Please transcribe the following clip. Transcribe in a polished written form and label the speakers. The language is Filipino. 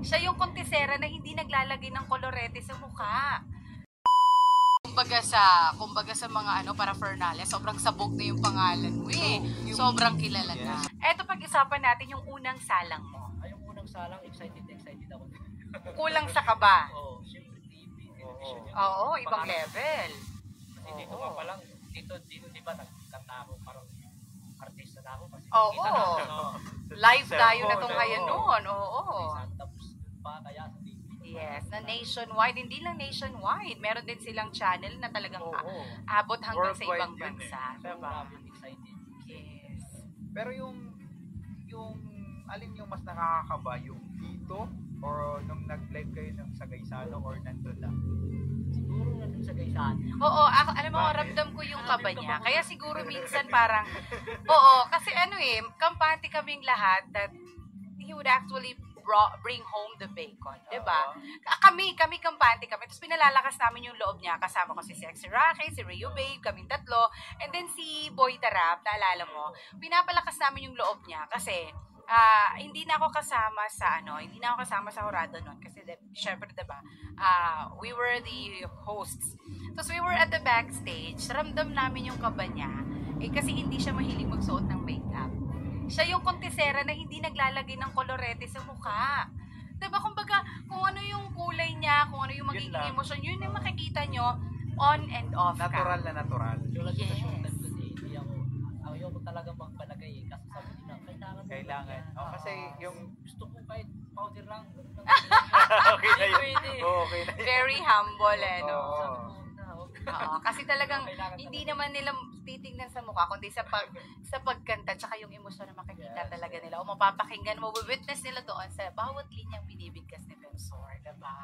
Speaker 1: Siya yung kontisera na hindi naglalagay ng kolorete sa mukha. Kumbaga sa mga paraphernalia, sobrang sabog na yung pangalan mo eh. Sobrang kilala na. Eto, pag-isapan natin yung unang salang mo.
Speaker 2: Ay, yung unang salang, excited ako.
Speaker 1: Kulang sa kaba.
Speaker 2: Oo, syempre TV, television.
Speaker 1: Oo, ibang level.
Speaker 2: Kasi dito nga pa lang, dito di ba nagkanta ako, parang artista na ako. Kasi
Speaker 1: Oo.
Speaker 2: kita na ako.
Speaker 1: Live tayo na tong ngayon noon. Oo.
Speaker 2: Tapos pa kaya sa TV.
Speaker 1: Yes, na nationwide. Hindi lang nationwide. Meron din silang channel na talagang abot hanggang sa ibang
Speaker 3: Worldwide yun
Speaker 1: bansa.
Speaker 3: eh.
Speaker 1: Diba?
Speaker 2: Excited.
Speaker 1: Yes.
Speaker 3: Pero yung alin yung mas nakakakaba, yung dito or nung nag-live kayo ng Sagaysano or nandun lang?
Speaker 2: Siguro na dun sa Gaysaan.
Speaker 1: Oo, ako, alam mo, ramdam ko yung kaba niya. Kaya siguro minsan parang, oo, kasi kampante kaming lahat that he would actually bring home the bacon, diba? Kami kampante kami. Tapos pinalalakas namin yung loob niya. Kasama ko si Sexy Rocky, si Rio Babe, kaming tatlo. And then si Boy Tarap, naalala mo, pinapalakas namin yung loob niya kasi hindi na ako kasama sa Horado noon kasi syempre diba, we were the hosts. Tapos we were at the backstage, ramdam namin yung kaba niya kasi hindi siya mahilig magsuot ng makeup. Siya yung kontisera na hindi naglalagay ng kolorete sa mukha. Diba, kumbaga, kung ano yung kulay niya, kung ano yung magiging emosyon, yun yung makikita nyo on and off
Speaker 3: Natural na natural.
Speaker 2: Yes. Kasi ayaw ko talaga magpalagay eh. Kasi sabi nila,
Speaker 3: Kailangan. Kasi yung
Speaker 2: gusto ko kahit powder lang.
Speaker 3: okay na yun.
Speaker 2: Pwede.
Speaker 3: Okay na yun.
Speaker 1: Very humble no?
Speaker 3: Oo.
Speaker 1: Oo, kasi talagang hindi naman nila titingnan sa mukha kundi sa pagkanta tsaka yung emosyon na makikita talaga nila o mapapakinggan mo, witness nila doon sa bawat linyang binibigkas ni Bensor, diba?